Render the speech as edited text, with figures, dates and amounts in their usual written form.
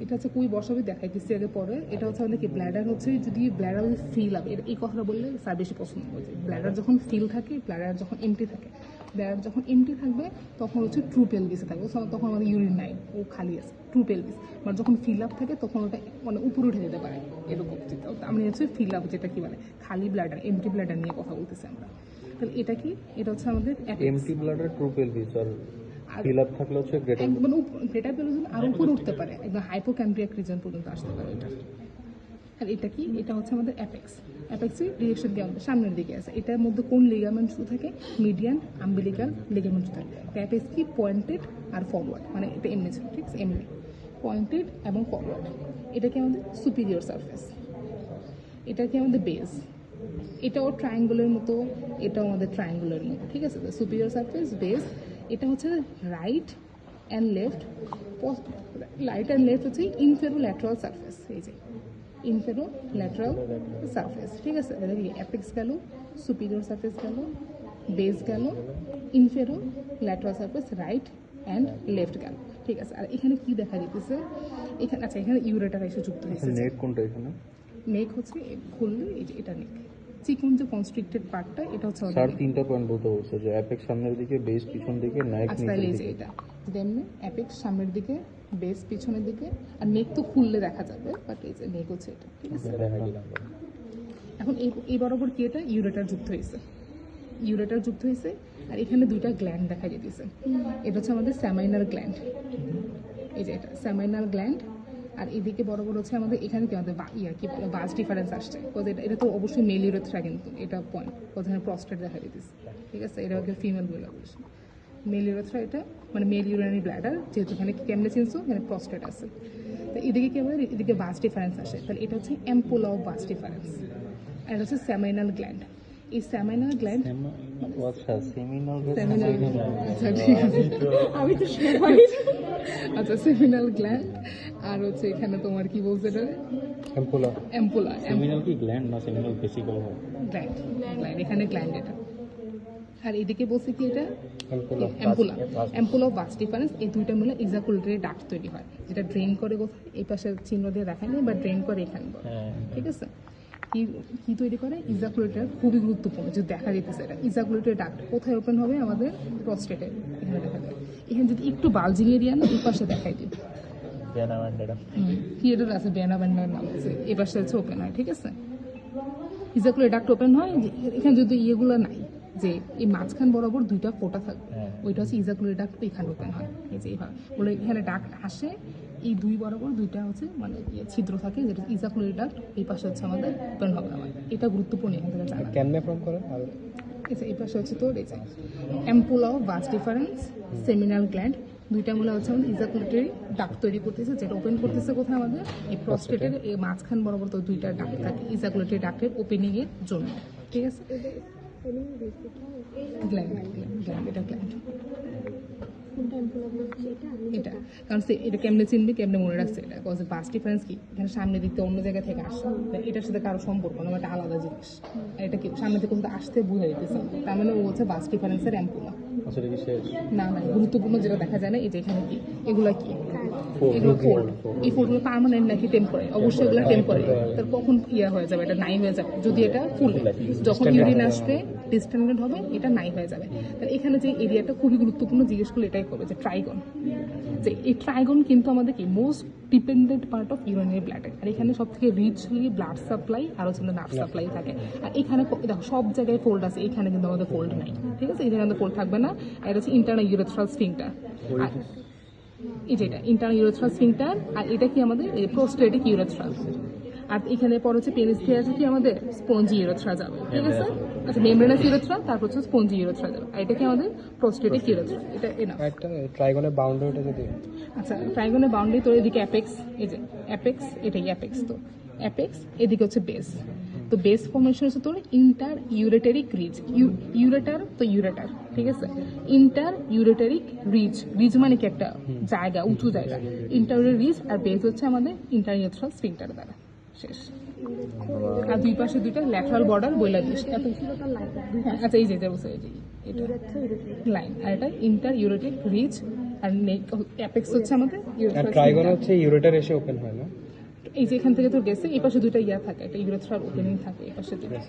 এটা হচ্ছে কুই বসাবে দেখাইতেছি আগে পরে। এটা হচ্ছে আমাদের কি ব্ল্যাডার হচ্ছে যদি ব্ল্যাডার ফিল হবে, এই কথাটা বললে স্যার বেশি পছন্দ করছে। ব্ল্যাডার যখন ফিল থাকে, ব্ল্যাডার যখন এমটি থাকে, ব্ল্যাডার যখন এমটি থাকবে তখন হচ্ছে ট্রু পেলভিসে থাকবে, তখন আমাদের ইউরিন নাই, ও খালি আছে, ট্রু পেলভিস। বাট যখন ফিল আপ থাকে তখন ওটা মানে উপরে উঠে যেতে পারে এরকম। আমি হচ্ছে ফিল আপ যেটা কি বলে খালি ব্ল্যাডার, এমটি ব্ল্যাডার নিয়ে কথা বলতেছি আমরা। তাহলে এটা কি, এটা হচ্ছে আমাদের এমটি ব্লাডার ট্রু পেলভিস, আর ফিল আপ থাকলে হচ্ছে গ্রেটার গ্রেটার পেলভিস আর উপরে উঠতে পারে, একদম হাইপোক্যাম্ব্রিয়াক রিজন পর্যন্ত আসতে পারে এটা। আর এটা কি, এটা হচ্ছে আমাদের অ্যাপেক্স। অ্যাপেক্সের ডিরেকশন কি আমাদের সামনের দিকে আছে। এটার মধ্যে কোন লিগামেন্ট থাকে, মিডিয়ান আম্বিলিকাল লিগামেন্ট থাকে। অ্যাপেক্স কি পয়েন্টেড আর ফরওয়ার্ড, মানে এটা এমনি ছিল, ঠিক আছে, এমনি পয়েন্টেড এবং ফরওয়ার্ড। এটা কি আমাদের সুপিরিয়র সারফেস, এটা কি আমাদের বেস। এটাও ট্রায়াঙ্গুলের মতো, এটাও আমাদের ট্রায়াঙ্গুলের মতো, ঠিক আছে। Superior surface, base. এটা হচ্ছে right and left, right and left হচ্ছে ইনফেরো ল্যাটারাল সারফেস, এই যে ইনফেরো ল্যাটারাল সারফেস, ঠিক আছে। তাহলে কি অ্যাপেক্স গেল, সুপিরিয়র সারফেস গেল, বেস গেল, inferolateral surface right and left গেল, ঠিক আছে। আর এখানে কি দেখা যেতেছে, এখানে আচ্ছা এখানে ইউরেটার এসে যুক্ত হয়েছে। নেক কোনটা এখানে? নেক হচ্ছে খুললে এই যে এটা নেক, চিকন যে কনস্ট্রিক্টেড পার্টটা, এটা হচ্ছে স্যার তিনটা পয়েন্ট বলতে বলছে যে অ্যাপেক্স সামনের দিকে, বেস পিছন দিকে, নেক আচ্ছা নিচের এই যে দিকে। এটা দেমনে অ্যাপেক্স সামনের দিকে, বেস পিছনের দিকে, আর নেক তো খুললে দেখা যাবে, বাট এই যে নেক হচ্ছে এটা, ঠিক আছে। এখন এই বরাবর কি, এটা ইউরেটার যুক্ত হয়েছে, ইউরেটার যুক্ত হয়েছে। আর এখানে দুইটা গ্ল্যান্ড দেখা যেতেছে, এটা হচ্ছে আমাদের স্যামাইনাল গ্ল্যান্ড, এই যে এটা স্যামাইনাল গ্ল্যান্ড। আর এদিকে বরাবর হচ্ছে আমাদের এখানে কি আমাদের কি বলে বাস ডিফারেন্স আসছে, এটা তো অবশ্যই মেল ইউরেথ্রা, কিন্তু এটা পয়েন্ট কোথায় প্রস্টেট দেখা যেতেছে, ঠিক আছে। এটা হচ্ছে ফিমেল বলে অবশ্যই মেল ইউরেথ্রা, এটা মানে মেল ইউরিনারি ব্ল্যাডার, যেহেতু এখানে কেমনে চিনছো, এখানে প্রস্টেট আছে। তো এদিকে কি আমাদের এদিকে বাস ডিফারেন্স আসে, তাহলে এটা হচ্ছে অ্যাম্পুলা অফ বাস ডিফারেন্স। আর এটা হচ্ছে স্যামাইনাল গ্ল্যান্ড। এই স্যামাইনাল গ্ল্যান্ড, আচ্ছা সেমিনাল, আচ্ছা ঠিক আছে, আমি তো সবাই আচ্ছা সেমিনাল গ্ল্যান্ড। আর হচ্ছে এখানে তোমার কি বলছে এটা, অ্যাম্পুলা। অ্যাম্পুলা, সেমিনাল কি গ্ল্যান্ড না সেমিনাল ভেসিকল হয়? গ্ল্যান্ড, গ্ল্যান্ড, এখানে গ্ল্যান্ড এটা। আর এদিকে বলছে কি এটা ampulla. Ampulla, ampulla of bus difference. এই দুইটা মিলে ইজাকুলেটরি ডাক্ট তৈরি হয়, যেটা ড্রেন করে কোথায়, এই পাশে চিহ্ন দিয়ে দেখায় না, বা ড্রেন করে এখানে, ঠিক আছে। কি তৈরি করে, ইজাকুলেটর খুবই গুরুত্বপূর্ণ, যে দেখা যেতেছে এটা ইজাকুলেটরি ডাক্ট কোথায় ওপেন হবে, আমাদের প্রস্টেটে, এখানে দেখা যায়। এখানে যদি একটু বালজিং এরিয়া না, এই পাশে দেখাই দিই, থিয়েটার আছে, বেনা ব্যান্ডার নাম আছে, এই পাশে হচ্ছে ওপেন হয়, ঠিক আছে। ইজাকুলেটরি ডাক্ট ওপেন হয়, এখানে যদি ইয়েগুলো নাই, যে এই মাঝখান বরাবর দুইটা ফোঁটা থাকবে, ওইটা হচ্ছে ইজাকুলেটরি ডাক্ট, এখানে ওপেন হয়, এই যে এইভাবে বলে এখানে ডাক্ট আসে, এই দুই বরাবর দুইটা হচ্ছে মানে ছিদ্র থাকে, যেটা ইজাকুলেটরি ডাক্ট, এই পাশে হচ্ছে আমাদের ওপেন হবে আমার, এটা গুরুত্বপূর্ণ এখান থেকে জানা। কেমনে ফর্ম করে? আর এই পাশে হচ্ছে তোর এই যে ampulla of bus difference, seminal gland, দুইটা মিলে হচ্ছে আমাদের ইজাকুলেটরি ডাক্ট তৈরি করতেছে, যেটা ওপেন করতেছে কোথায়, আমাদের এই প্রস্টেটের এই মাঝখান বরাবর তো দুইটা ডাক্ট থাকে ইজাকুলেটরি ডাক্টের ওপেনিং এর জন্য, ঠিক আছে। গ্ল্যান্ড, গ্ল্যান্ড, এটা গ্ল্যান্ড, এটা কারণ এটা কেমনে চিনবি, কেমনে মনে রাখছে, এটা কজ বাস ডিফারেন্স কি, এখানে সামনে দিকতে অন্য জায়গা থেকে আসছে, এটার সাথে কারো সম্পর্ক না, এটা আলাদা জিনিস। এটা কি সামনে থেকে কোথাও আসতে বুঝে যেতেছে, তার মানে ও হচ্ছে বাস ডিফারেন্সের অ্যাম্পুলা। আসলে কি শেষ? না না, গুরুত্বপূর্ণ যেটা দেখা যায় না, এই যে এখানে কি এগুলা কি, এগুলো ফোল্ড, এই ফোল্ডগুলো পার্মানেন্ট নাকি টেম্পোরারি, অবশ্যই এগুলো টেম্পোরারি। তার কখন ইয়ে হয়ে যাবে, এটা নাই হয়ে যাবে যদি এটা ফুল, যখন ইউরিন আসবে ডিস্টেন্ডেন্ট হবে, এটা নাই হয়ে যাবে। তাহলে এখানে যে এরিয়াটা খুবই গুরুত্বপূর্ণ, জিজ্ঞেস করলে এটাই করবে যে ট্রাইগন, যে এই ট্রাইগন কিন্তু আমাদের কি most dependent part of urinary bladder. আর এখানে সব থেকে রিচলি ব্লাড সাপ্লাই আর হচ্ছে নার্ভ সাপ্লাই থাকে। আর এখানে দেখো সব জায়গায় ফোল্ড আছে, এখানে কিন্তু আমাদের ফোল্ড নাই, ঠিক আছে, এখানে আমাদের ফোল্ড থাকবে না। আর এটা হচ্ছে ইন্টারনাল ইউরেথ্রাল স্ফিংটার, আর এই যেটা ইন্টারনাল ইউরেথ্রাল স্ফিংটার, আর এটা কি আমাদের প্রোস্টেটিক ইউরেথ্রা। আর এখানে পর হচ্ছে পেনিস থেকে আছে কি আমাদের স্পঞ্জি ইউরেথ্রা যাবে, ঠিক আছে। আচ্ছা মেমব্রেনাস ইউরেথ্রা, তারপর হচ্ছে স্পঞ্জি ইউরেথ্রা যাবে, আর এটা কি আমাদের প্রোস্টেটিক ইউরেথ্রা। এটা এনাফ। একটা ট্রাইগনের বাউন্ডারিটা যদি, আচ্ছা ট্রাইগনের বাউন্ডারি তো এদিকে অ্যাপেক্স, এই যে অ্যাপেক্স, এটাই অ্যাপেক্স, তো অ্যাপেক্স, এদিকে হচ্ছে বেস। তো বেস ফর্মেশন হচ্ছে তোর ইন্টার ইউরেটারিক রিজ, ইউরেটার তো ইউরেটার, ঠিক আছে, ইন্টার ইউরেটারিক রিজ, রিজ মানে কি একটা জায়গা, উঁচু জায়গা, ইন্টার রিজ। আর বেস হচ্ছে আমাদের ইন্টার ইউরেথ্রাল স্ফিংটার দ্বারা শেষ। আর দুই পাশে দুইটা ল্যাটারাল বর্ডার বইলা দিস, আচ্ছা এই যে বলছে এই যে এটা লাইন, আর এটা ইন্টার ইউরেটিক রিজ, আর অ্যাপেক্স হচ্ছে আমাদের আর urethral ট্রাইগন sphincter। হচ্ছে ইউরেটার এসে ওপেন হয় না? এই যে এখান থেকে তো গেছে এই পাশে দুইটা ইয়া থাকে, একটা ইউরেথ্রাল ওপেনিং থাকে এই পাশে দুইটা।